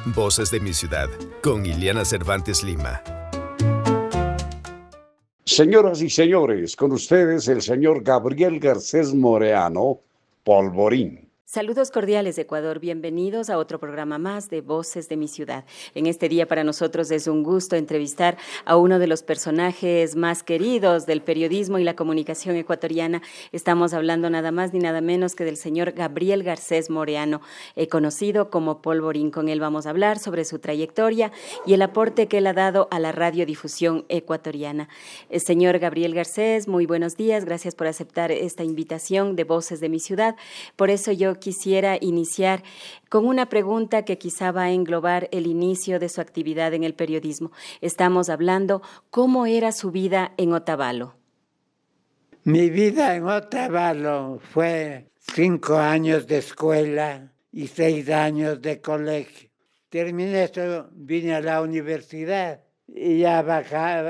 Voces de mi ciudad, con Iliana Cervantes Lima. Señoras y señores, con ustedes el señor Gabriel Garcés Moreano, Polvorín. Saludos cordiales de Ecuador, bienvenidos a otro programa más de Voces de mi ciudad. En este día para nosotros es un gusto entrevistar a uno de los personajes más queridos del periodismo y la comunicación ecuatoriana. Estamos hablando nada más ni nada menos que del señor Gabriel Garcés Moreano, conocido como Polvorín. Con él vamos a hablar sobre su trayectoria y el aporte que él ha dado a la radiodifusión ecuatoriana. Señor Gabriel Garcés, muy buenos días, gracias por aceptar esta invitación de Voces de mi ciudad. Por eso yo quisiera iniciar con una pregunta que quizá va a englobar el inicio de su actividad en el periodismo. Estamos hablando, ¿cómo era su vida en Otavalo? Mi vida en Otavalo fue 5 años de escuela y 6 años de colegio. Terminé esto, vine a la universidad y ya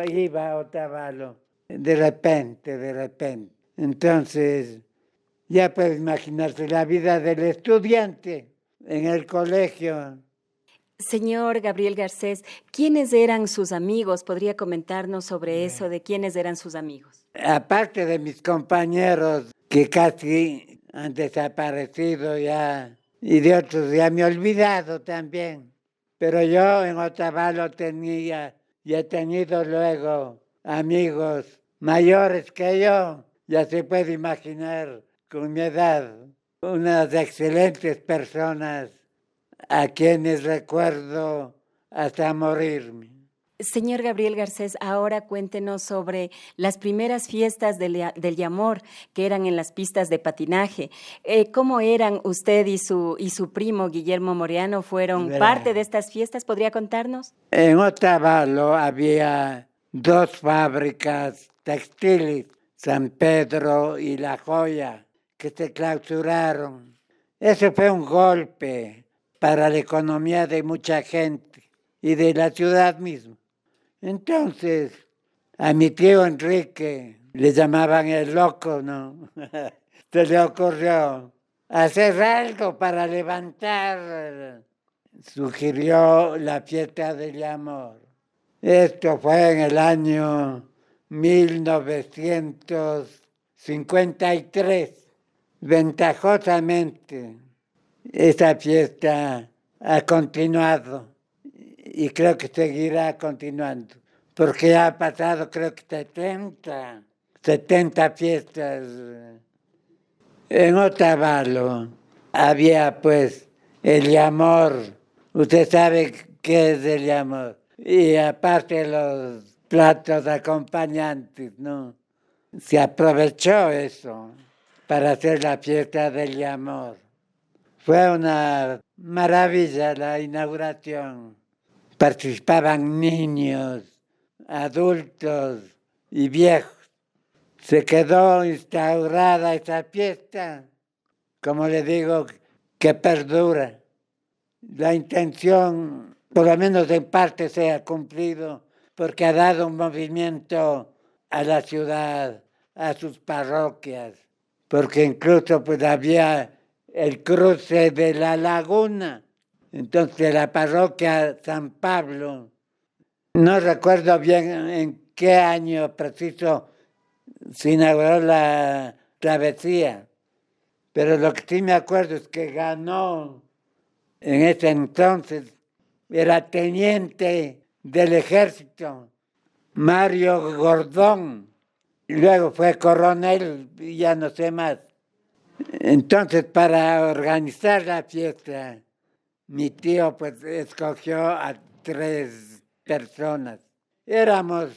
iba a Otavalo. De repente. Entonces, ya puedes imaginarse la vida del estudiante en el colegio. Señor Gabriel Garcés, ¿quiénes eran sus amigos? ¿Podría comentarnos sobre eso, de quiénes eran sus amigos? Aparte de mis compañeros que casi han desaparecido ya, y de otros ya me he olvidado también. Pero yo en Otavalo tenía y he tenido luego amigos mayores que yo, ya se puede imaginar. Con mi edad, unas excelentes personas a quienes recuerdo hasta morirme. Señor Gabriel Garcés, ahora cuéntenos sobre las primeras fiestas del Yamor que eran en las pistas de patinaje. ¿Cómo eran usted y su primo Guillermo Moreano? ¿Fueron parte de estas fiestas? ¿Podría contarnos? En Otavalo había 2 fábricas textiles, San Pedro y La Joya, que se clausuraron. Eso fue un golpe para la economía de mucha gente y de la ciudad misma. Entonces, a mi tío Enrique le llamaban el loco, ¿no? Se le ocurrió hacer algo para levantar. Sugirió la fiesta del amor. Esto fue en el año 1953. Ventajosamente, esa fiesta ha continuado y creo que seguirá continuando, porque ha pasado creo que 70 fiestas. En Otavalo había pues el amor, usted sabe qué es el amor, y aparte los platos acompañantes, ¿no? Se aprovechó eso para hacer la fiesta del amor. Fue una maravilla la inauguración. Participaban niños, adultos y viejos. Se quedó instaurada esa fiesta, como le digo, que perdura. La intención, por lo menos en parte, se ha cumplido porque ha dado un movimiento a la ciudad, a sus parroquias, porque incluso pues había el cruce de la laguna. Entonces la parroquia San Pablo, no recuerdo bien en qué año preciso se inauguró la travesía, pero lo que sí me acuerdo es que ganó en ese entonces, era teniente del ejército, Mario Gordón, y luego fue coronel y ya no sé más. Entonces, para organizar la fiesta, mi tío pues escogió a 3 personas. Éramos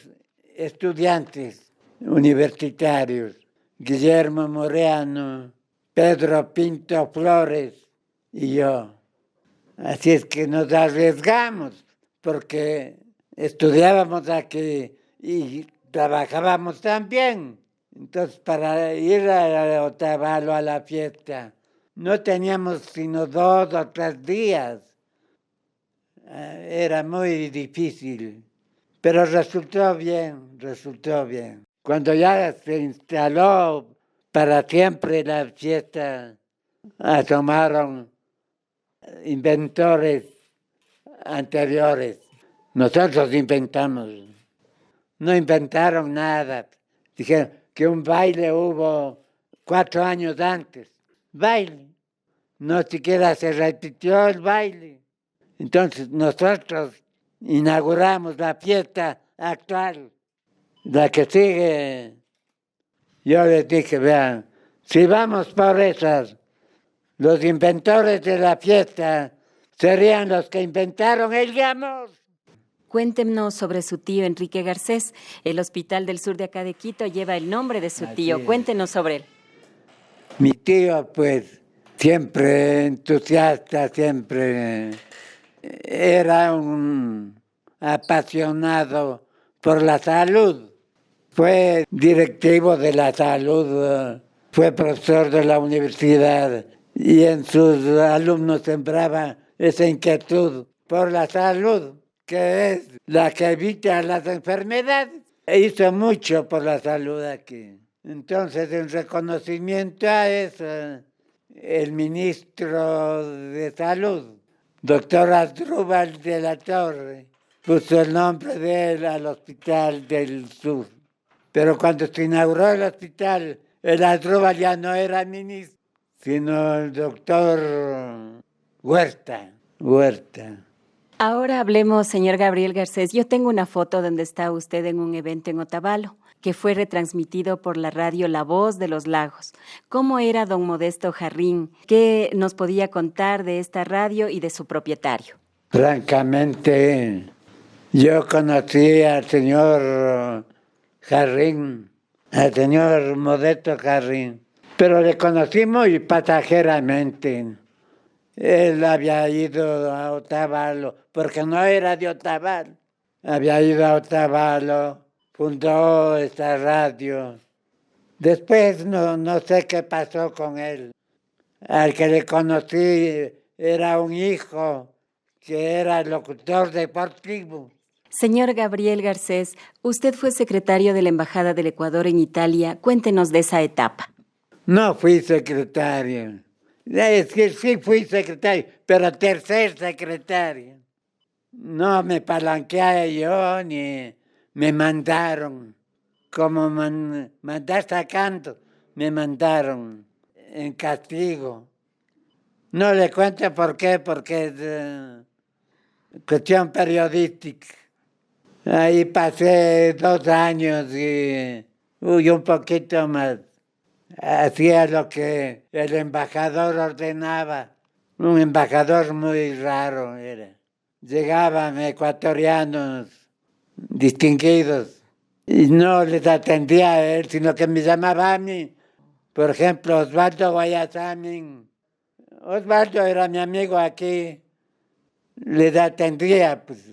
estudiantes universitarios, Guillermo Moreano, Pedro Pinto Flores y yo. Así es que nos arriesgamos, porque estudiábamos aquí y trabajábamos también. Entonces, para ir a Otavalo a la fiesta, no teníamos sino 2 o 3 días. Era muy difícil, pero resultó bien. Cuando ya se instaló para siempre la fiesta, asomaron inventores anteriores. Nosotros inventamos. No inventaron nada. Dijeron que un baile hubo 4 años antes. Baile. No siquiera se repitió el baile. Entonces nosotros inauguramos la fiesta actual. La que sigue, yo les dije, vean, si vamos por esas, los inventores de la fiesta serían los que inventaron el amor. Cuéntenos sobre su tío Enrique Garcés. El Hospital del Sur de acá de Quito lleva el nombre de su tío. es. Cuéntenos sobre él. Mi tío, pues, siempre entusiasta, siempre era un apasionado por la salud. Fue directivo de la salud, fue profesor de la universidad y en sus alumnos sembraba esa inquietud por la salud, que es la que evita las enfermedades. Hizo mucho por la salud aquí. Entonces, en reconocimiento a eso, el ministro de Salud, doctor Asdrúbal de la Torre, puso el nombre de él al Hospital del Sur. Pero cuando se inauguró el hospital, el Asdrúbal ya no era ministro, sino el doctor Huerta. Ahora hablemos, señor Gabriel Garcés. Yo tengo una foto donde está usted en un evento en Otavalo, que fue retransmitido por la radio La Voz de los Lagos. ¿Cómo era don Modesto Jarrín? ¿Qué nos podía contar de esta radio y de su propietario? Francamente, yo conocí al señor Jarrín, al señor Modesto Jarrín, pero le conocí muy pasajeramente. Él había ido a Otavalo, porque no era de Otavalo. Había ido a Otavalo, fundó esta radio. Después no sé qué pasó con él. Al que le conocí era un hijo que era locutor deportivo. Señor Gabriel Garcés, usted fue secretario de la Embajada del Ecuador en Italia. Cuéntenos de esa etapa. No fui secretario. Es que sí fui secretario, pero tercer secretario. No me palanqueé yo ni me mandaron. Como mandar sacando, me mandaron en castigo. No le cuento por qué, porque es cuestión periodística. Ahí pasé 2 años y un poquito más. Hacía lo que el embajador ordenaba. Un embajador muy raro era. Llegaban ecuatorianos distinguidos y no les atendía a él, sino que me llamaba a mí. Por ejemplo, Osvaldo Guayasamín. Osvaldo era mi amigo aquí. Les atendía, pues.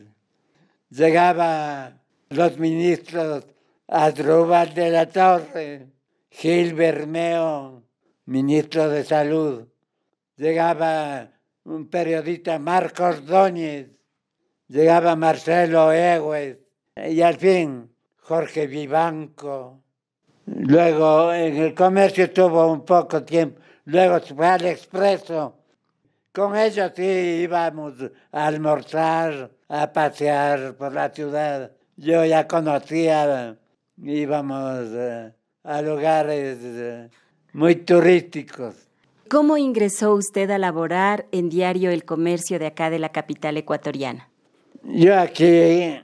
Llegaban los ministros Asdrúbal de la Torre, Gil Bermeo, ministro de Salud. Llegaba un periodista, Marcos Ordóñez. Llegaba Marcelo Egues. Y al fin, Jorge Vivanco. Luego en el comercio estuvo un poco tiempo. Luego se fue al Expreso. Con ellos sí íbamos a almorzar, a pasear por la ciudad. Yo ya conocía, íbamos a lugares muy turísticos. ¿Cómo ingresó usted a laborar en Diario El Comercio de acá de la capital ecuatoriana? Yo aquí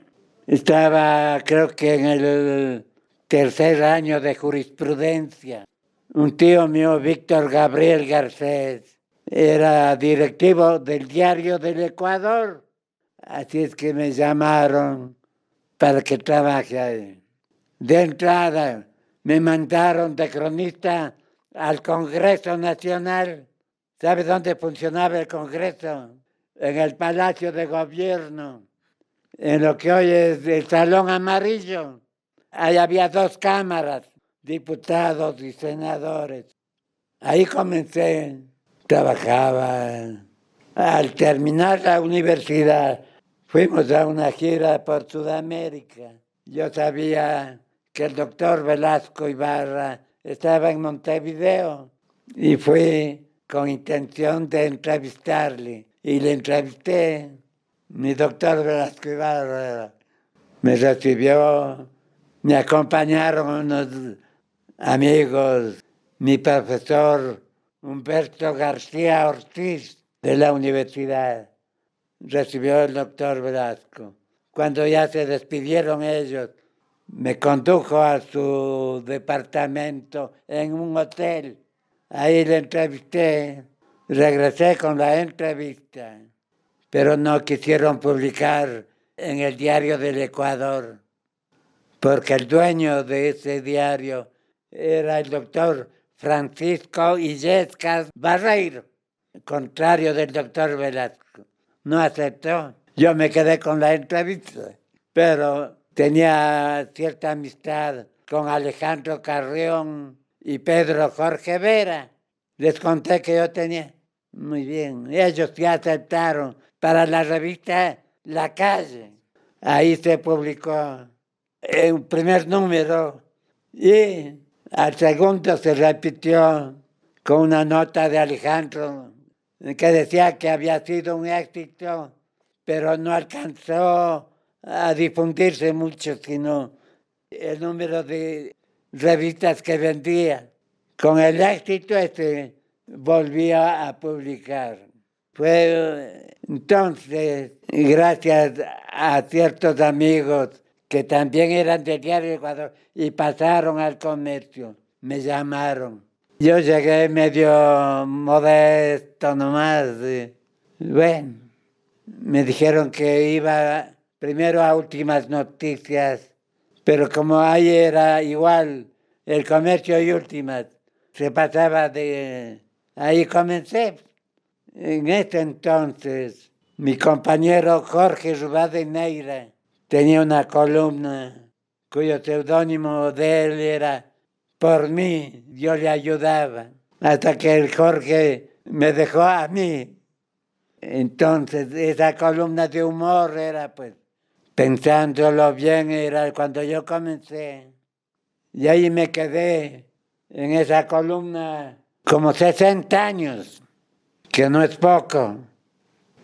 estaba, creo que en el 3er año de jurisprudencia. Un tío mío, Víctor Gabriel Garcés, era directivo del Diario del Ecuador. Así es que me llamaron para que trabaje ahí. De entrada me mandaron de cronista al Congreso Nacional. ¿Sabe dónde funcionaba el Congreso? En el Palacio de Gobierno, en lo que hoy es el Salón Amarillo. Ahí había 2 cámaras, diputados y senadores. Ahí comencé, trabajaba. Al terminar la universidad, fuimos a una gira por Sudamérica. Yo sabía que el doctor Velasco Ibarra estaba en Montevideo y fui con intención de entrevistarle. y le entrevisté. Mi doctor Velasco Ibarra me recibió, me acompañaron unos amigos, mi profesor Humberto García Ortiz de la universidad, recibió el doctor Velasco. Cuando ya se despidieron ellos, me condujo a su departamento en un hotel. Ahí le entrevisté, regresé con la entrevista, pero no quisieron publicar en el Diario del Ecuador, porque el dueño de ese diario era el doctor Francisco Illescas Barreiro, contrario del doctor Velasco. No aceptó. Yo me quedé con la entrevista, pero tenía cierta amistad con Alejandro Carrión y Pedro Jorge Vera. Les conté que yo tenía. Muy bien, ellos ya aceptaron para la revista La Calle. Ahí se publicó un primer número y al segundo se repitió con una nota de Alejandro que decía que había sido un éxito, pero no alcanzó a difundirse mucho, sino el número de revistas que vendía. Con el éxito volvía a publicar. Fue entonces, gracias a ciertos amigos que también eran del Diario Ecuador y pasaron al comercio, me llamaron. Yo llegué medio modesto nomás. Bueno, me dijeron que iba primero a Últimas Noticias, pero como ahí era igual el Comercio y Últimas, se pasaba de... Ahí comencé. En ese entonces, mi compañero Jorge Rivadeneira tenía una columna cuyo seudónimo de él era Por mí, yo le ayudaba, hasta que el Jorge me dejó a mí. Entonces, esa columna de humor era, pues, pensándolo bien, era cuando yo comencé. Y ahí me quedé en esa columna como 60 años, que no es poco.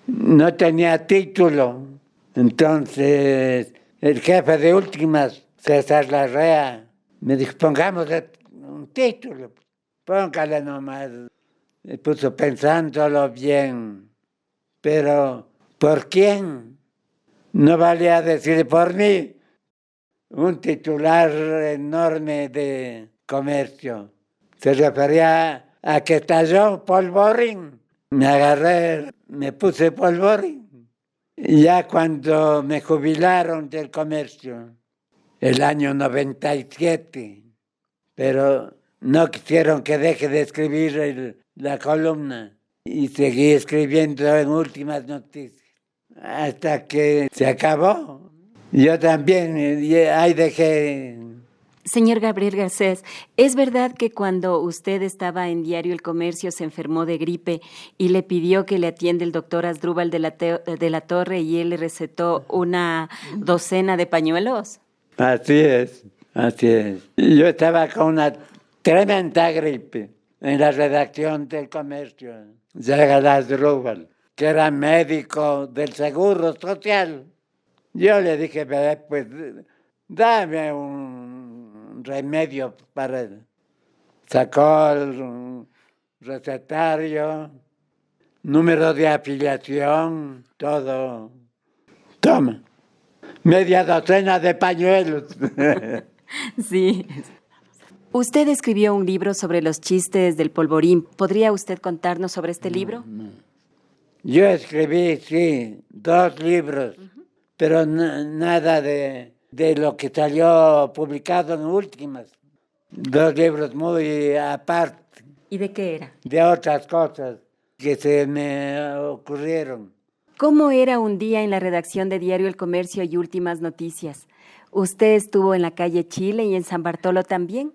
No tenía título. Entonces, el jefe de Últimas, César Larrea, me dijo, pongámosle un título, póngale nomás. Me puso pensándolo bien. Pero, ¿por quién? No valía decir por mí. Un titular enorme de Comercio. Se refería a que estalló Polvorín. Me agarré, me puse Polvorín. Y ya cuando me jubilaron del Comercio, el año 97, pero no quisieron que deje de escribir la columna y seguí escribiendo en Últimas Noticias hasta que se acabó. Yo también, ahí dejé. Señor Gabriel Garcés, ¿es verdad que cuando usted estaba en Diario El Comercio se enfermó de gripe y le pidió que le atienda el doctor Asdrúbal de la Torre y él le recetó una docena de pañuelos? Así es, así es. Yo estaba con una tremenda gripe en la redacción del Comercio. Llega Asdrúbal, que era médico del Seguro Social. Yo le dije, pues, dame un remedio para él. Sacó el recetario, número de afiliación, todo. Toma, media docena de pañuelos. Sí. Usted escribió un libro sobre los chistes del Polvorín. ¿Podría usted contarnos sobre este libro? Yo escribí, sí, 2 libros, pero nada de lo que salió publicado en Últimas. 2 libros muy aparte. ¿Y de qué era? De otras cosas que se me ocurrieron. ¿Cómo era un día en la redacción de Diario El Comercio y Últimas Noticias? ¿Usted estuvo en la calle Chile y en San Bartolo también?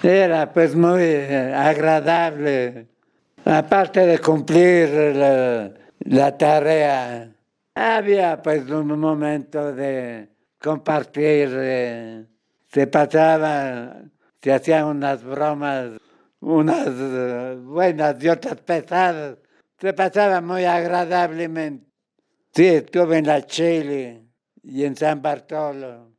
Era pues muy agradable. Aparte de cumplir la tarea, había pues un momento de compartir. Se pasaba, se hacían unas bromas, unas buenas y otras pesadas, se pasaba muy agradablemente. Sí, estuve en la Chile y en San Bartolo.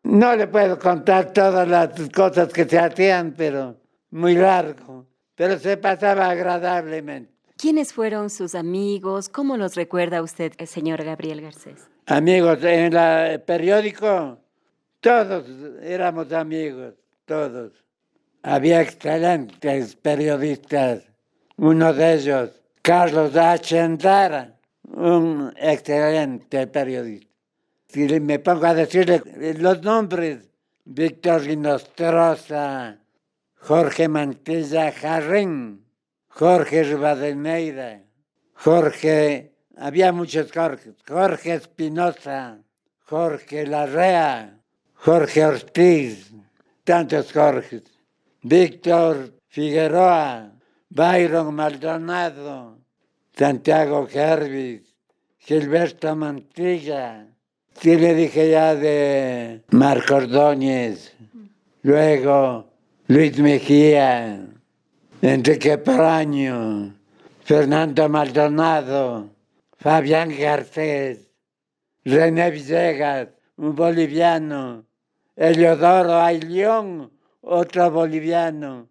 No le puedo contar todas las cosas que se hacían, pero muy largo. Pero se pasaba agradablemente. ¿Quiénes fueron sus amigos? ¿Cómo los recuerda usted, señor Gabriel Garcés? Amigos, en el periódico, todos éramos amigos, todos. Había excelentes periodistas. Uno de ellos, Carlos H. Andara, un excelente periodista. Si me pongo a decirle los nombres, Víctor Rinostroza, Jorge Mantilla Jarrín, Jorge Rivadeneira, había muchos Jorges, Jorge Espinosa, Jorge Larrea, Jorge Ortiz, tantos Jorges, Víctor Figueroa, Byron Maldonado, Santiago Gervis, Gilberto Mantilla. Sí le dije ya de Marco Ordóñez, luego Luis Mejía, Enrique Proaño, Fernando Maldonado, Fabián Garcés, René Villegas, un boliviano, Eliodoro Ayllón, otro boliviano.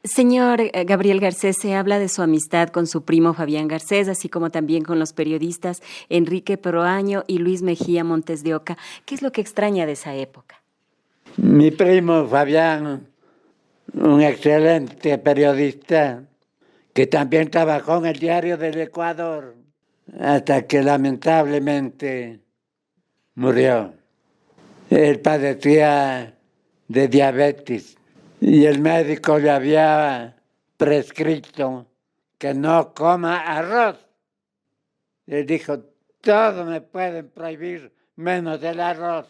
Señor Gabriel Garcés, se habla de su amistad con su primo Fabián Garcés, así como también con los periodistas Enrique Proaño y Luis Mejía Montes de Oca. ¿Qué es lo que extraña de esa época? Mi primo Fabián, un excelente periodista, que también trabajó en el Diario del Ecuador, hasta que lamentablemente murió. Él padecía de diabetes y el médico le había prescrito que no coma arroz. Le dijo, todo me pueden prohibir menos el arroz.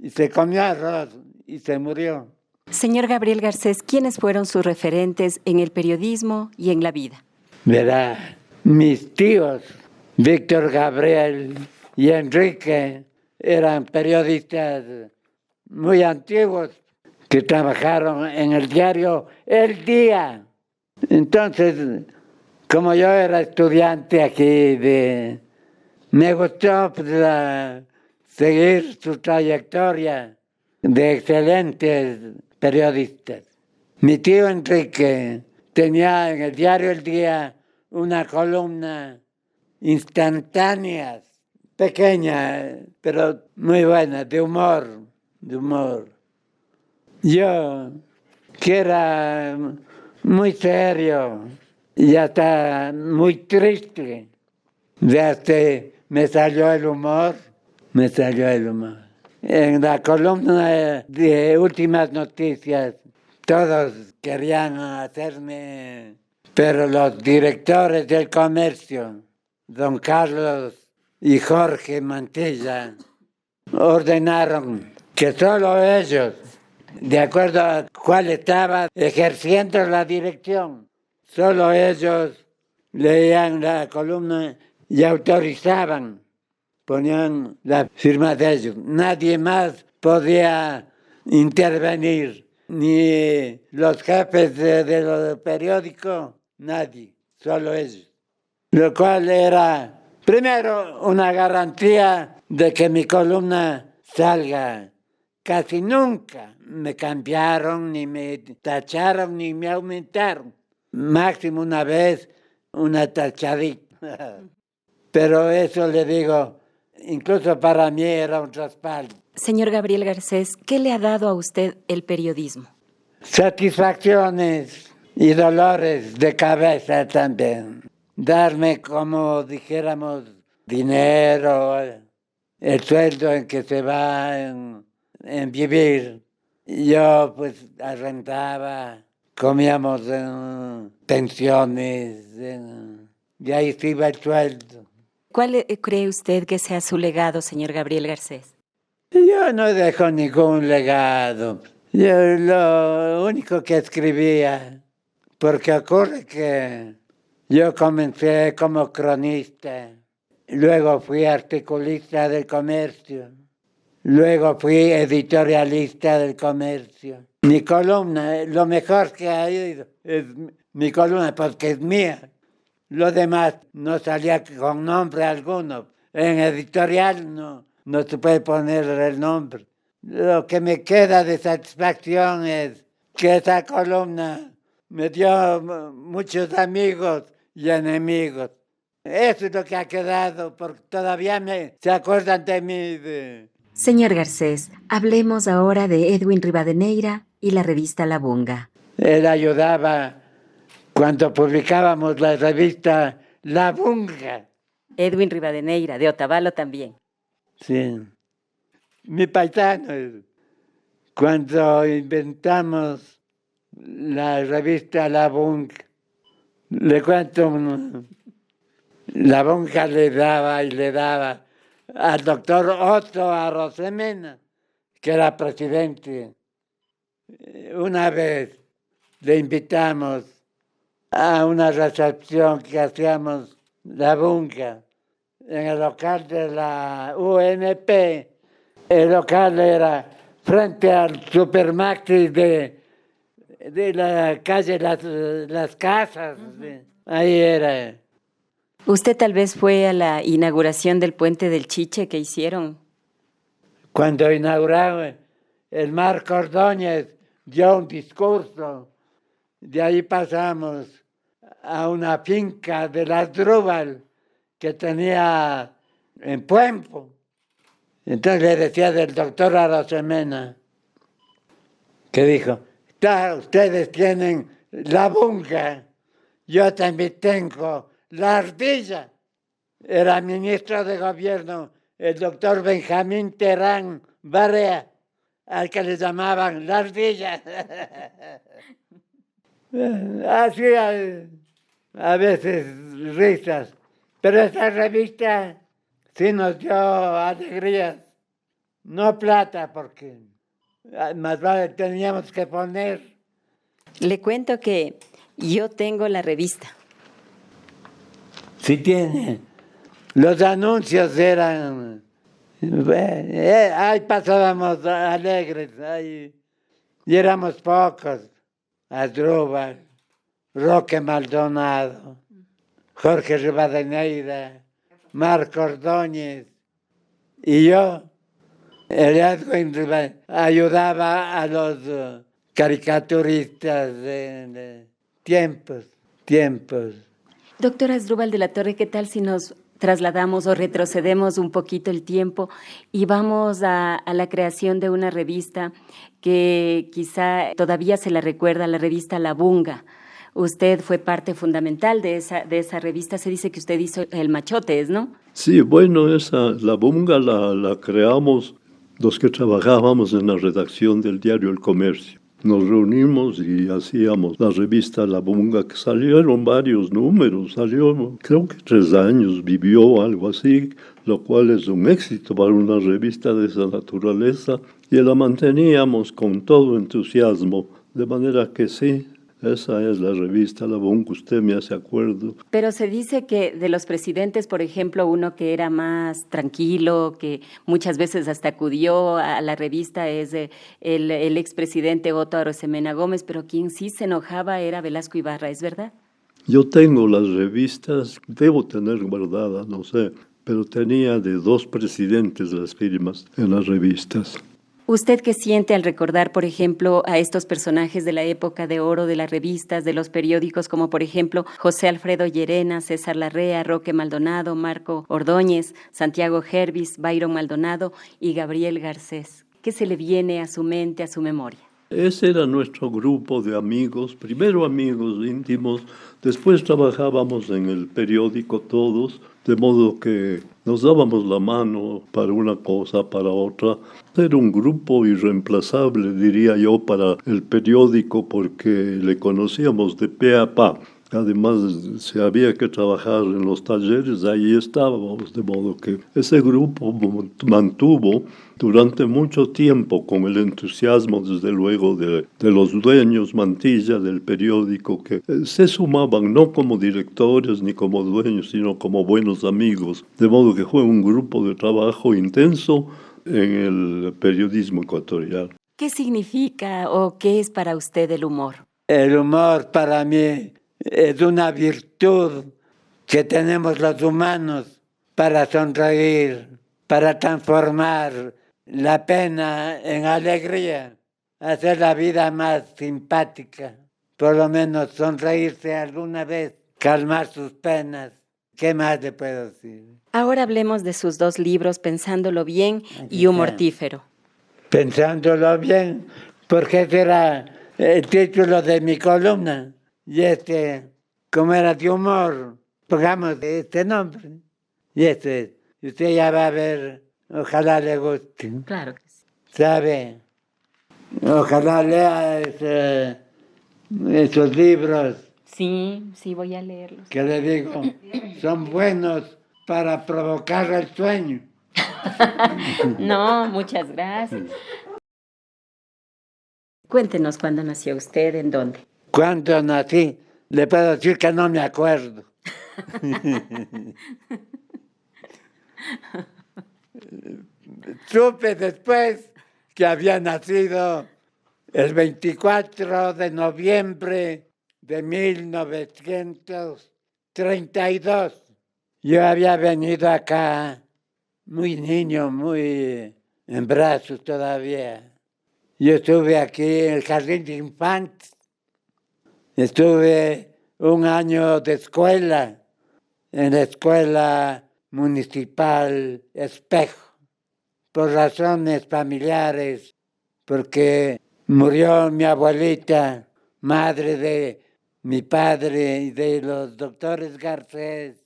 Y se comió arroz y se murió. Señor Gabriel Garcés, ¿quiénes fueron sus referentes en el periodismo y en la vida? Verá, mis tíos, Víctor Gabriel y Enrique, eran periodistas muy antiguos que trabajaron en el diario El Día. Entonces, como yo era estudiante aquí, me gustó seguir su trayectoria de excelentes periodistas. Mi tío Enrique tenía en el diario El Día una columna instantánea, pequeña, pero muy buena, de humor. Yo, que era muy serio y hasta muy triste, me salió el humor. En la columna de Últimas Noticias, todos querían hacerme, pero los directores del comercio, don Carlos y Jorge Mantilla, ordenaron que solo ellos, de acuerdo a cuál estaba ejerciendo la dirección, solo ellos leían la columna y autorizaban, ponían la firma de ellos. Nadie más podía intervenir, ni los jefes de los periódicos, nadie, solo ellos. Lo cual era, primero, una garantía de que mi columna salga. Casi nunca me cambiaron, ni me tacharon, ni me aumentaron. Máximo una vez, una tachadita. Pero eso le digo, incluso para mí era un respaldo. Señor Gabriel Garcés, ¿qué le ha dado a usted el periodismo? Satisfacciones y dolores de cabeza también. Darme, como dijéramos, dinero, el sueldo en que se va en vivir. Yo pues arrendaba, comíamos en pensiones, y ahí se iba el sueldo. ¿Cuál cree usted que sea su legado, señor Gabriel Garcés? Yo no dejo ningún legado. Yo lo único que escribía, porque ocurre que yo comencé como cronista, luego fui articulista del comercio, luego fui editorialista del comercio. Mi columna, lo mejor que ha ido es mi columna porque es mía. Lo demás no salía con nombre alguno. En editorial no se puede poner el nombre. Lo que me queda de satisfacción es que esa columna me dio muchos amigos y enemigos. Eso es lo que ha quedado, porque todavía se acuerdan de mí. Señor Garcés, hablemos ahora de Edwin Rivadeneira y la revista La Bunga. Él ayudaba cuando publicábamos la revista La Bunga. Edwin Rivadeneira, de Otavalo también. Sí. Mi paisano, cuando inventamos la revista La Bunga, le cuento, La Bunga le daba al doctor Otto Arosemena, que era presidente. Una vez le invitamos a una recepción que hacíamos La Bunga en el local de la UNP. El local era frente al Supermaxi de la calle Las Casas. Ahí era. ¿Usted tal vez fue a la inauguración del puente del Chiche que hicieron? Cuando inauguraron, el Marco Ordóñez dio un discurso. De ahí pasamos a una finca de las Drúbal que tenía en Puempo. Entonces le decía del doctor Arosemena, que dijo, ustedes tienen La Bunga, yo también tengo La Ardilla. Era ministro de gobierno el doctor Benjamín Terán Barea, al que le llamaban La Ardilla. Así a veces risas, pero esa revista sí nos dio alegrías, no plata, porque más vale teníamos que poner. Le cuento que yo tengo la revista. Sí tiene. Los anuncios eran... ahí pasábamos alegres, y éramos pocos. Asdrúbal, Roque Maldonado, Jorge Rivadeneira, Marco Ordóñez y yo. El Edwin ayudaba a los caricaturistas de tiempos. Doctor Asdrúbal de la Torre, ¿qué tal si nos trasladamos o retrocedemos un poquito el tiempo y vamos a la creación de una revista que quizá todavía se la recuerda, la revista La Bunga? Usted fue parte fundamental de esa revista. Se dice que usted hizo el Machotes, ¿no? Sí, bueno, La Bunga la creamos los que trabajábamos en la redacción del diario El Comercio. Nos reunimos y hacíamos la revista La Bunga, que salieron varios números, salió creo que 3 años, vivió algo así, lo cual es un éxito para una revista de esa naturaleza, y la manteníamos con todo entusiasmo, de manera que sí, esa es la revista La Bunga, usted me hace acuerdo. Pero se dice que de los presidentes, por ejemplo, uno que era más tranquilo, que muchas veces hasta acudió a la revista, es el expresidente Otto Arosemena Gómez, pero quien sí se enojaba era Velasco Ibarra, ¿es verdad? Yo tengo las revistas, debo tener guardadas, no sé, pero tenía de 2 presidentes las firmas en las revistas. ¿Usted qué siente al recordar, por ejemplo, a estos personajes de la época de oro de las revistas, de los periódicos, como por ejemplo José Alfredo Llerena, César Larrea, Roque Maldonado, Marco Ordóñez, Santiago Hervis, Byron Maldonado y Gabriel Garcés? ¿Qué se le viene a su mente, a su memoria? Ese era nuestro grupo de amigos, primero amigos íntimos, después trabajábamos en el periódico todos, de modo que nos dábamos la mano para una cosa, para otra. Era un grupo irreemplazable, diría yo, para el periódico porque le conocíamos de pe a pa. Además, si había que trabajar en los talleres, ahí estábamos, de modo que ese grupo mantuvo durante mucho tiempo, con el entusiasmo, desde luego, de los dueños Mantilla del periódico, que se sumaban no como directores ni como dueños, sino como buenos amigos, de modo que fue un grupo de trabajo intenso en el periodismo ecuatoriano. ¿Qué significa o qué es para usted el humor? El humor para mí es una virtud que tenemos los humanos para sonreír, para transformar la pena en alegría, hacer la vida más simpática, por lo menos sonreírse alguna vez, calmar sus penas. ¿Qué más le puedo decir? Ahora hablemos de sus 2 libros, Pensándolo Bien y Un Mortífero. Pensándolo bien, porque ese era el título de mi columna. Y como era de humor, pongamos este nombre. Y usted ya va a ver, ojalá le guste. Claro que sí. ¿Sabe? Ojalá lea esos libros Sí, voy a leerlos. que le digo, son buenos para provocar el sueño. No, muchas gracias. Cuéntenos cuándo nació usted, en dónde. Cuando nací, le puedo decir que no me acuerdo. Supe después que había nacido el 24 de noviembre de 1932. Yo había venido acá muy niño, muy en brazos todavía. Yo estuve aquí en el jardín de infantes. Estuve un año de escuela, en la escuela municipal Espejo, por razones familiares, porque murió mi abuelita, madre de mi padre y de los doctores Garcés.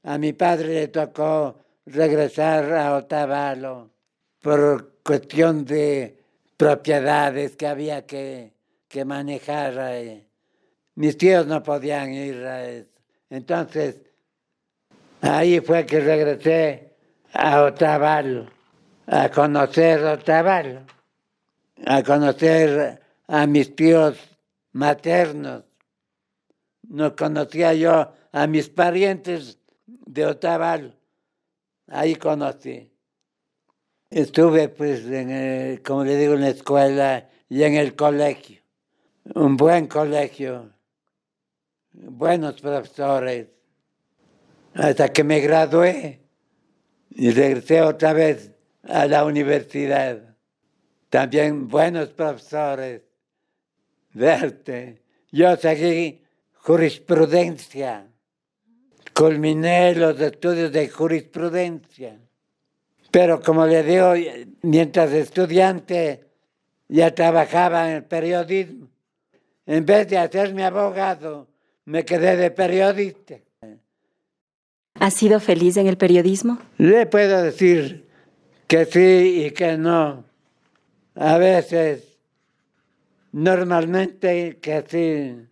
A mi padre le tocó regresar a Otavalo por cuestión de propiedades que había que manejar. Mis tíos no podían ir a eso. Entonces, ahí fue que regresé a Otavalo, a conocer Otavalo, a conocer a mis tíos maternos. No conocía yo a mis parientes de Otavalo. Ahí conocí. Estuve, pues, como le digo, en la escuela y en el colegio. Un buen colegio, buenos profesores, hasta que me gradué y regresé otra vez a la universidad. También buenos profesores de arte. Yo seguí jurisprudencia, culminé los estudios de jurisprudencia. Pero como le digo, mientras estudiante ya trabajaba en el periodismo. En vez de hacerme abogado, me quedé de periodista. ¿Ha sido feliz en el periodismo? Le puedo decir que sí y que no. A veces, normalmente que sí,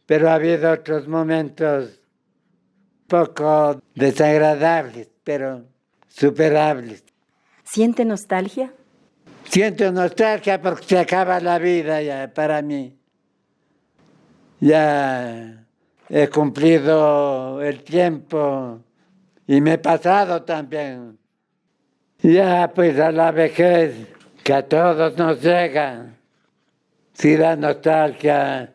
pero ha habido otros momentos poco desagradables, pero superables. ¿Siente nostalgia? Siento nostalgia porque se acaba la vida ya para mí. Ya he cumplido el tiempo y me he pasado también. Ya pues a la vejez que a todos nos llega, sí da nostalgia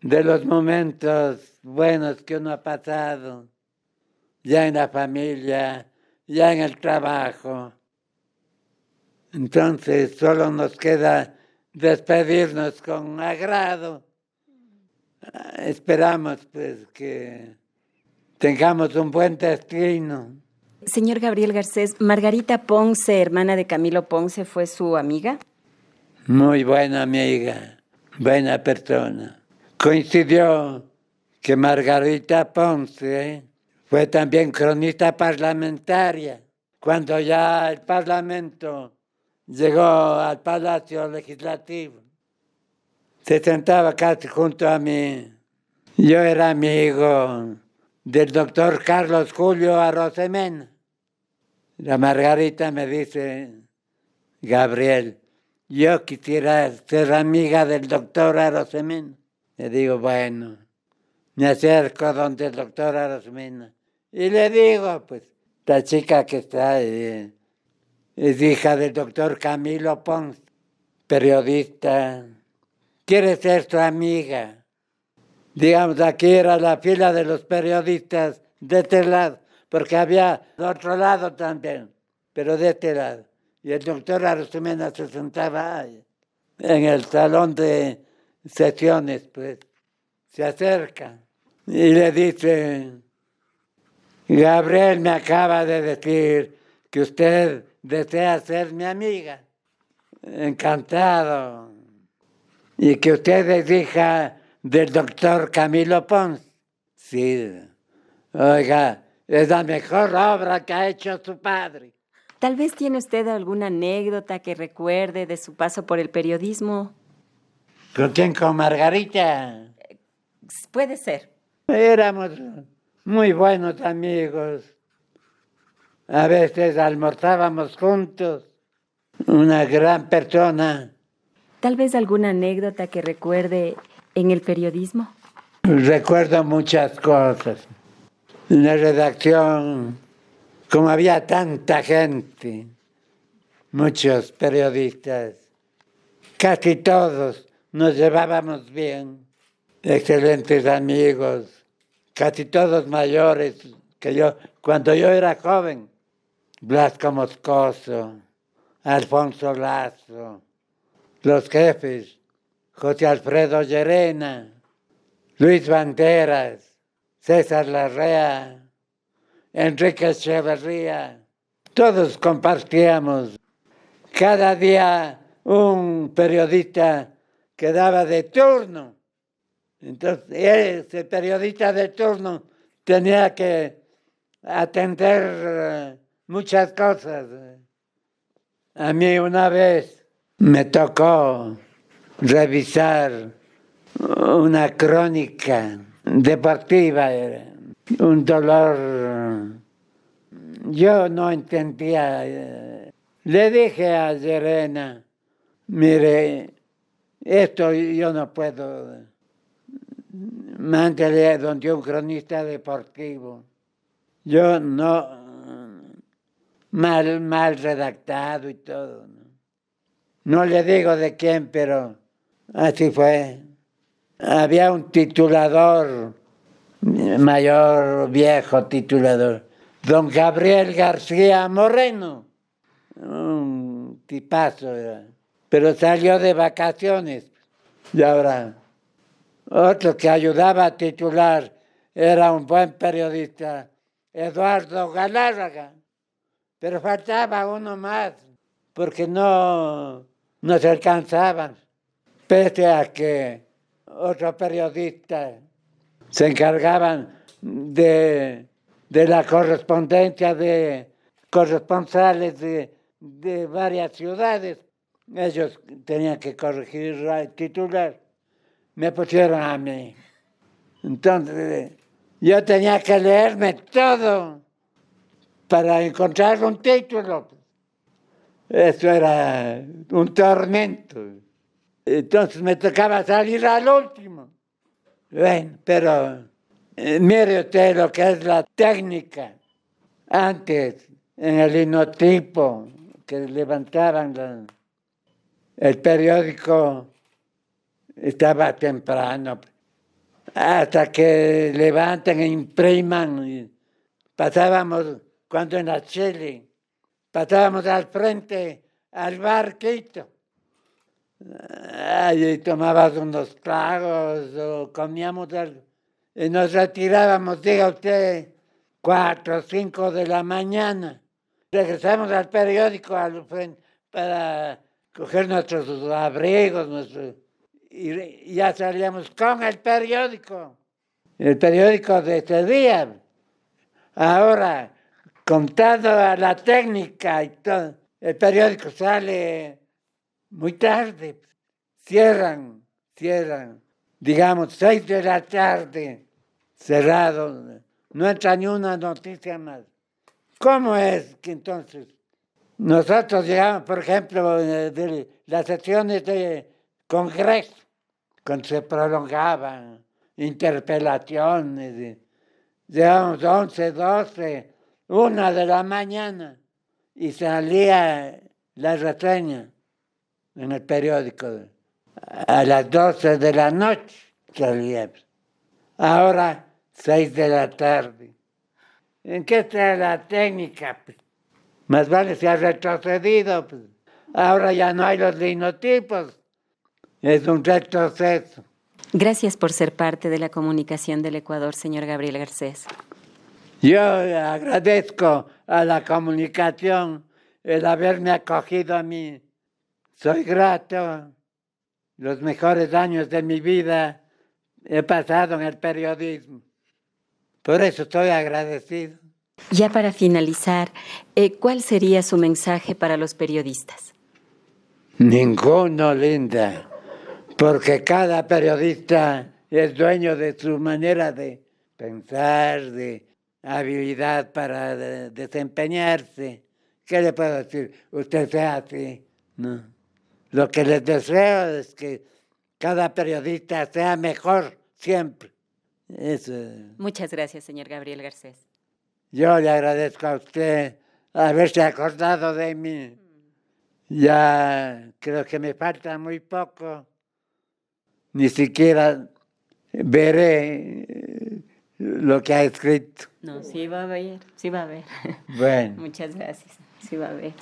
de los momentos buenos que uno ha pasado, ya en la familia, ya en el trabajo. Entonces solo nos queda despedirnos con agrado. Esperamos pues que tengamos un buen destino. Señor Gabriel Garcés, Margarita Ponce, hermana de Camilo Ponce, ¿fue su amiga? Muy buena amiga, buena persona. Coincidió que Margarita Ponce fue también cronista parlamentaria. Cuando ya el Parlamento llegó al Palacio Legislativo, se sentaba casi junto a mí. Yo era amigo del doctor Carlos Julio Arosemena. La Margarita me dice, Gabriel, yo quisiera ser amiga del doctor Arosemena. Le digo, bueno, me acerco donde el doctor Arosemena. Y le digo, pues, la chica que está es hija del doctor Camilo Ponce, periodista. Quiere ser su amiga. Digamos, aquí era la fila de los periodistas de este lado, porque había de otro lado también, pero de este lado. Y el doctor Arosemena se sentaba ahí, en el salón de sesiones, pues. Se acerca y le dice: Gabriel me acaba de decir que usted desea ser mi amiga. Encantado. Y que usted es hija del doctor Camilo Pons. Sí. Oiga, es la mejor obra que ha hecho su padre. Tal vez tiene usted alguna anécdota que recuerde de su paso por el periodismo. ¿Con quién? ¿Con Margarita? Puede ser. Éramos muy buenos amigos. A veces almorzábamos juntos. Una gran persona. Tal vez alguna anécdota que recuerde en el periodismo. Recuerdo muchas cosas. En la redacción, como había tanta gente, muchos periodistas, casi todos nos llevábamos bien, excelentes amigos, casi todos mayores que yo. Cuando yo era joven, Blasco Moscoso, Alfonso Lazo, los jefes, José Alfredo Llerena, Luis Banderas, César Larrea, Enrique Echeverría, todos compartíamos. Cada día un periodista quedaba de turno. Entonces, ese periodista de turno tenía que atender muchas cosas. A mí una vez me tocó revisar una crónica deportiva, un dolor. Yo no entendía. Le dije a Llerena: mire, esto yo no puedo. Mándele donde un cronista deportivo. Yo no, mal redactado y todo. No le digo de quién, pero así fue. Había un titulador, mayor, viejo titulador, don Gabriel García Moreno, un tipazo era, pero salió de vacaciones. Y ahora, otro que ayudaba a titular era un buen periodista, Eduardo Galárraga, pero faltaba uno más, porque no se alcanzaban, pese a que otros periodistas se encargaban de la correspondencia de corresponsales de varias ciudades. Ellos tenían que corregir el titular. Me pusieron a mí. Entonces, yo tenía que leerme todo para encontrar un título. Eso era un tormento. Entonces me tocaba salir al último. Bueno, pero mire usted lo que es la técnica. Antes, en el linotipo que levantaban el periódico, estaba temprano. Hasta que levanten e impriman. Pasábamos, cuando en la Chile, pasábamos al frente al bar Quito. Allí tomábamos unos tragos o comíamos algo. Y nos retirábamos, diga usted, 4 o 5 de la mañana. Regresamos al periódico para coger nuestros abrigos, y ya salíamos con el periódico de ese día. Ahora, contado a la técnica y todo, el periódico sale muy tarde. Cierran, digamos, 6 de la tarde, cerrado. No entra ni una noticia más. ¿Cómo es que entonces nosotros llegamos, por ejemplo, de las sesiones de Congreso, cuando se prolongaban interpelaciones, llegamos 11, 12, 1 de la mañana y salía la reseña en el periódico. A las 12 de la noche salía. Ahora 6 de la tarde. ¿En qué está la técnica? Pues, más vale se ha retrocedido. Pues. Ahora ya no hay los linotipos. Es un retroceso. Gracias por ser parte de la comunicación del Ecuador, señor Gabriel Garcés. Yo agradezco a la comunicación el haberme acogido a mí. Soy grato. Los mejores años de mi vida he pasado en el periodismo. Por eso estoy agradecido. Ya para finalizar, ¿cuál sería su mensaje para los periodistas? Ninguno, Linda, porque cada periodista es dueño de su manera de pensar, de habilidad para desempeñarse. ¿Qué le puedo decir? Usted sea así, ¿no? Lo que les deseo es que cada periodista sea mejor siempre. Eso. Muchas gracias, señor Gabriel Garcés. Yo le agradezco a usted haberse acordado de mí. Ya creo que me falta muy poco. Ni siquiera veré lo que ha escrito. No, sí va a ver, sí va a ver. Bueno. Muchas gracias, sí va a ver.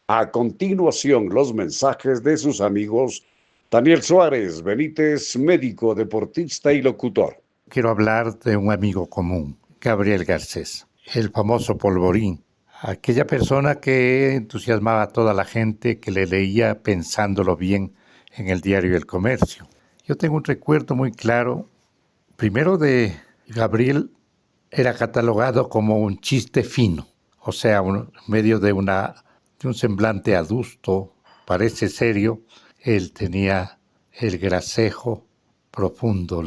A continuación, los mensajes de sus amigos Daniel Suárez Benítez, médico, deportista y locutor. Quiero hablar de un amigo común, Gabriel Garcés, el famoso Polvorín, aquella persona que entusiasmaba a toda la gente que le leía pensándolo bien en el diario El Comercio. Yo tengo un recuerdo muy claro, primero de Gabriel era catalogado como un chiste fino, o sea, en medio de un semblante adusto, parece serio, él tenía el gracejo profundo,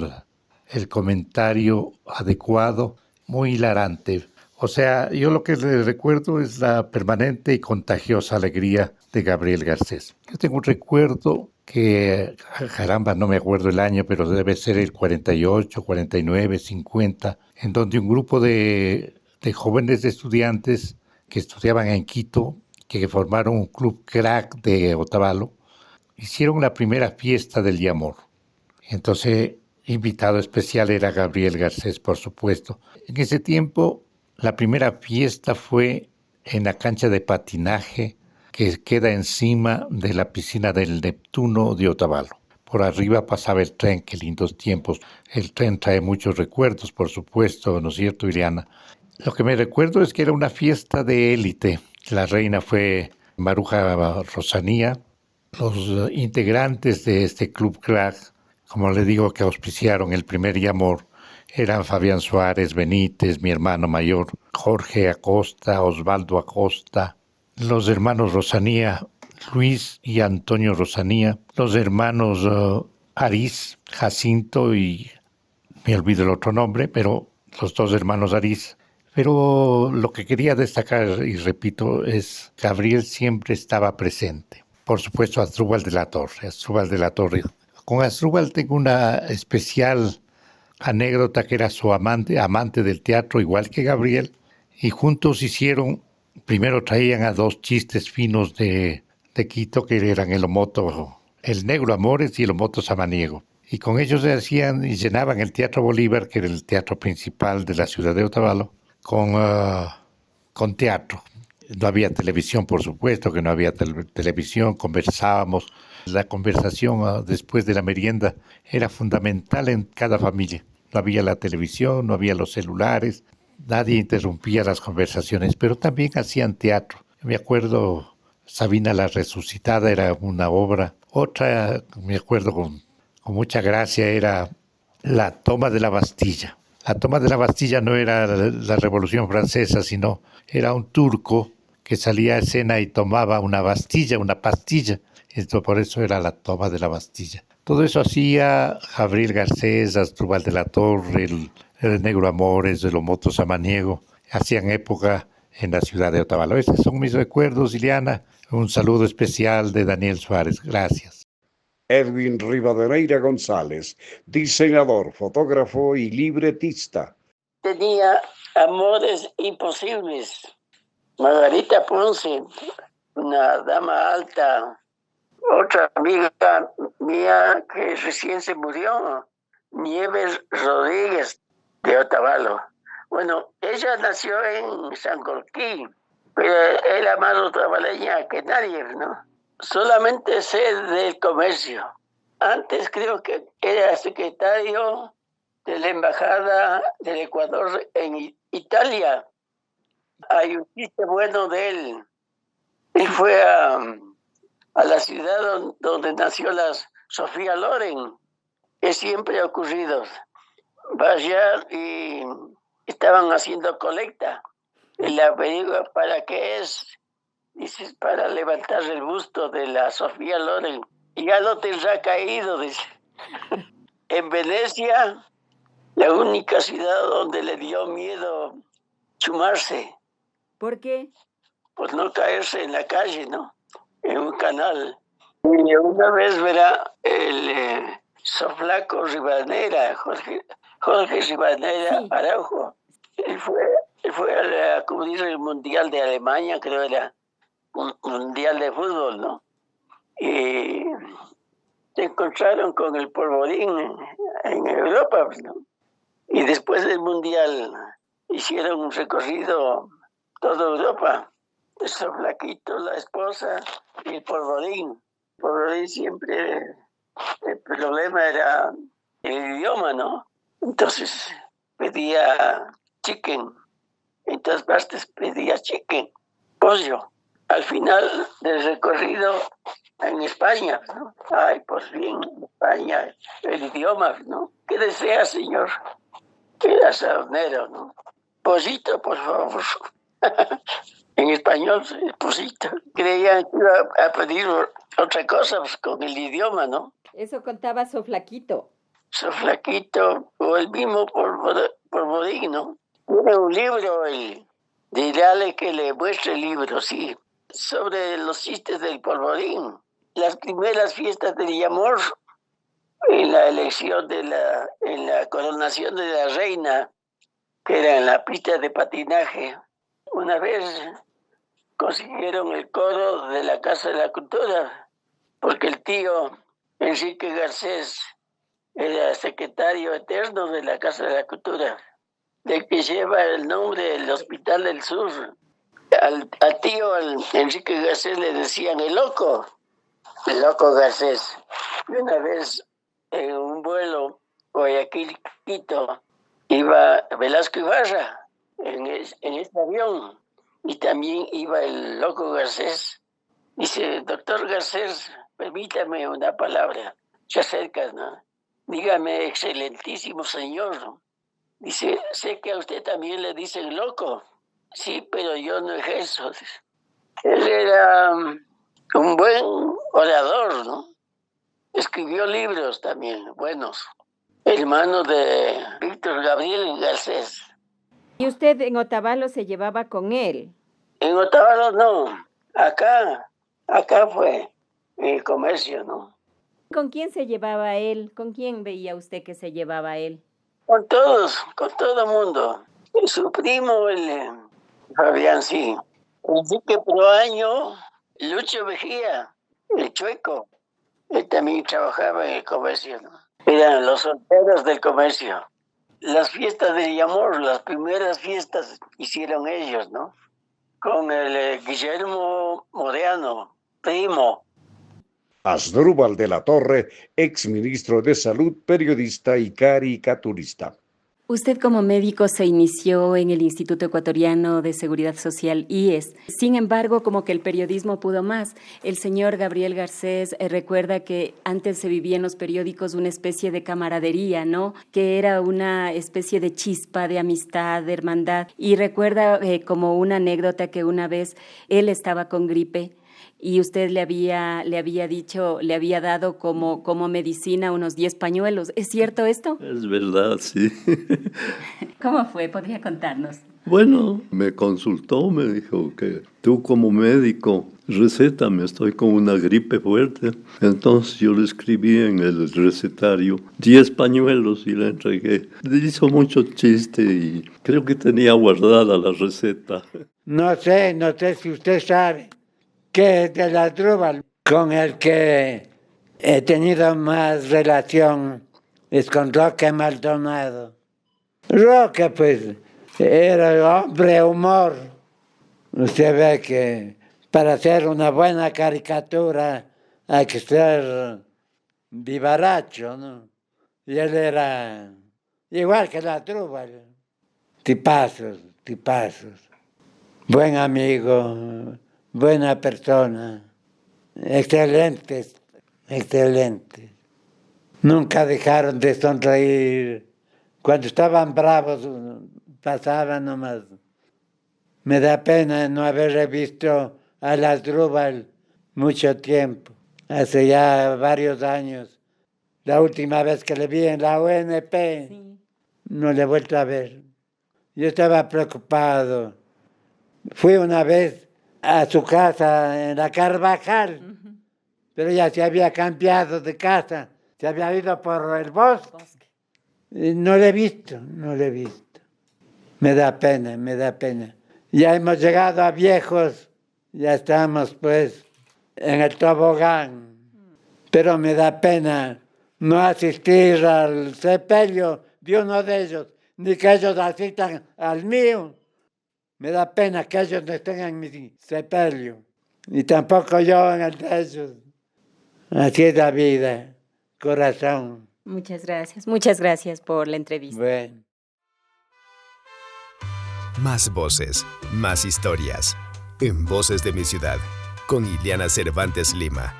el comentario adecuado, muy hilarante. O sea, yo lo que le recuerdo es la permanente y contagiosa alegría de Gabriel Garcés. Yo tengo un recuerdo que, caramba, no me acuerdo el año, pero debe ser el 48, 49, 50, en donde un grupo de jóvenes estudiantes que estudiaban en Quito, que formaron un club crack de Otavalo, hicieron la primera fiesta del Yamor. Entonces, invitado especial era Gabriel Garcés, por supuesto. En ese tiempo, la primera fiesta fue en la cancha de patinaje que queda encima de la piscina del Neptuno de Otavalo. Por arriba pasaba el tren, qué lindos tiempos. El tren trae muchos recuerdos, por supuesto, ¿no es cierto, Ileana? Lo que me recuerdo es que era una fiesta de élite. La reina fue Maruja Rosanía. Los integrantes de este club crack, como le digo, que auspiciaron el primer Yamor, eran Fabián Suárez Benítez, mi hermano mayor, Jorge Acosta, Osvaldo Acosta, los hermanos Rosanía, Luis y Antonio Rosanía, los hermanos Ariz, Jacinto y me olvido el otro nombre, pero los dos hermanos Ariz. Pero lo que quería destacar, y repito, es que Gabriel siempre estaba presente. Por supuesto, Asdrúbal de la Torre. Con Asdrúbal tengo una especial anécdota que era su amante del teatro, igual que Gabriel, y juntos primero traían a dos chistes finos de Quito, que eran el Negro Amores y el Omoto Samaniego. Y con ellos se hacían y llenaban el Teatro Bolívar, que era el teatro principal de la ciudad de Otavalo, con teatro. No había televisión, por supuesto, que no había televisión, conversábamos. La conversación después de la merienda era fundamental en cada familia. No había la televisión, no había los celulares, nadie interrumpía las conversaciones, pero también hacían teatro. Yo me acuerdo, Sabina la Resucitada era una obra. Otra, me acuerdo con mucha gracia, era La Toma de la Bastilla. La Toma de la Bastilla no era la Revolución Francesa, sino era un turco que salía a escena y tomaba una pastilla. Esto por eso era la Toma de la Bastilla. Todo eso hacía Gabriel Garcés, Asdrúbal de la Torre, el Negro Amores, el Omoto Samaniego. Hacían época en la ciudad de Otavalo. Esos son mis recuerdos, Ileana. Un saludo especial de Daniel Suárez. Gracias. Edwin Rivadeneira González, diseñador, fotógrafo y libretista. Tenía amores imposibles. Margarita Ponce, una dama alta. Otra amiga mía que recién se murió, Nieves Rodríguez de Otavalo. Bueno, ella nació en Sancorquí, pero era más otavaleña que nadie, ¿no? Solamente sé del comercio. Antes creo que era secretario de la Embajada del Ecuador en Italia. Hay un chiste bueno de él. Él fue a la ciudad donde nació la Sofía Loren, que siempre ha ocurrido. Vaya y estaban haciendo colecta. Y la averigua para qué es. Dice, para levantar el busto de la Sofía Loren. Y ya lo tendrá caído, dice. En Venecia, la única ciudad donde le dio miedo chumarse. ¿Por qué? Pues no caerse en la calle, ¿no? En un canal. Y una vez verá el Soflaco Ribanera, Jorge Ribanera Sí. Araujo. Él fue a cubrir el Mundial de Alemania, creo era un Mundial de fútbol, ¿no? Y se encontraron con el polvorín en Europa, ¿no? Y después del Mundial hicieron un recorrido toda Europa. El Soflaquito, la esposa y el polvorín. El polvorín siempre, el problema era el idioma, ¿no? Entonces pedía chicken. En todas partes pedía chicken, pollo. Al final del recorrido en España, ¿no? Ay, pues bien, España, el idioma, ¿no? ¿Qué desea, señor? Era saonero, ¿no? Pollito, por favor. En español, pollito. Creían que iba a pedir otra cosa pues, con el idioma, ¿no? Eso contaba Soflaquito. Soflaquito, o el mismo polvorín, ¿no? Tiene un libro, dirale que le muestre el libro, sí, sobre los chistes del polvorín. Las primeras fiestas del Yamor, en la elección en la coronación de la reina, que era en la pista de patinaje. Una vez consiguieron el coro de la Casa de la Cultura, porque el tío Enrique Garcés era secretario eterno de la Casa de la Cultura, del que lleva el nombre del Hospital del Sur. Al tío Enrique Garcés le decían el loco Garcés. Y una vez en un vuelo Guayaquil-Quito iba Velasco Ibarra en este avión y también iba el loco Garcés. Dice, doctor Garcés, permítame una palabra. Se acerca, ¿no? Dígame, excelentísimo señor. Dice, sé que a usted también le dicen loco. Sí, pero yo no ejerzo. Él era un buen orador, ¿no? Escribió libros también buenos. Hermano de Víctor Gabriel Garcés. ¿Y usted en Otavalo se llevaba con él? En Otavalo no. Acá fue el comercio, ¿no? ¿Con quién se llevaba él? ¿Con quién veía usted que se llevaba él? Con todos, con todo el mundo. Su primo, Fabián, sí. Enrique Proaño, Lucho Mejía, el Chueco. Él también trabajaba en el comercio, ¿no? Eran los solteros del comercio. Las fiestas del Yamor, las primeras fiestas hicieron ellos, ¿no? Con el Guillermo Moreano, primo. Asdrúbal de la Torre, exministro de Salud, periodista y caricaturista. Usted como médico se inició en el Instituto Ecuatoriano de Seguridad Social, IES. Sin embargo, como que el periodismo pudo más. El señor Gabriel Garcés recuerda que antes se vivía en los periódicos una especie de camaradería, ¿no? Que era una especie de chispa, de amistad, de hermandad. Y recuerda como una anécdota que una vez él estaba con gripe y usted le había dicho, le había dado como medicina unos 10 pañuelos. ¿Es cierto esto? Es verdad, sí. ¿Cómo fue? ¿Podría contarnos? Bueno, me consultó, me dijo que tú como médico, recétame, estoy con una gripe fuerte. Entonces yo le escribí en el recetario 10 pañuelos y le entregué. Le hizo mucho chiste y creo que tenía guardada la receta. No sé si usted sabe que es de Asdrúbal con el que he tenido más relación es con Roque Maldonado. Roque, pues, era hombre de humor. Usted ve que para hacer una buena caricatura hay que ser vivaracho, ¿no? Y él era igual que la Asdrúbal. Tipazos. Buen amigo, buena persona. Excelentes. Nunca dejaron de sonreír. Cuando estaban bravos, pasaban nomás. Me da pena no haber visto a la Asdrúbal mucho tiempo. Hace ya varios años. La última vez que le vi en la UNP, no le he vuelto a ver. Yo estaba preocupado. Fui una vez a su casa en la Carvajal, pero ya se había cambiado de casa. Se había ido por el bosque. Y no le he visto. Me da pena. Ya hemos llegado a viejos, ya estamos pues en el tobogán. Pero me da pena no asistir al sepelio de uno de ellos, ni que ellos asistan al mío. Me da pena que ellos no estén en mi sepelio, y tampoco yo en el de ellos. Así es la vida, corazón. Muchas gracias por la entrevista. Bueno. Más voces, más historias. En Voces de mi Ciudad, con Ileana Cervantes Lima.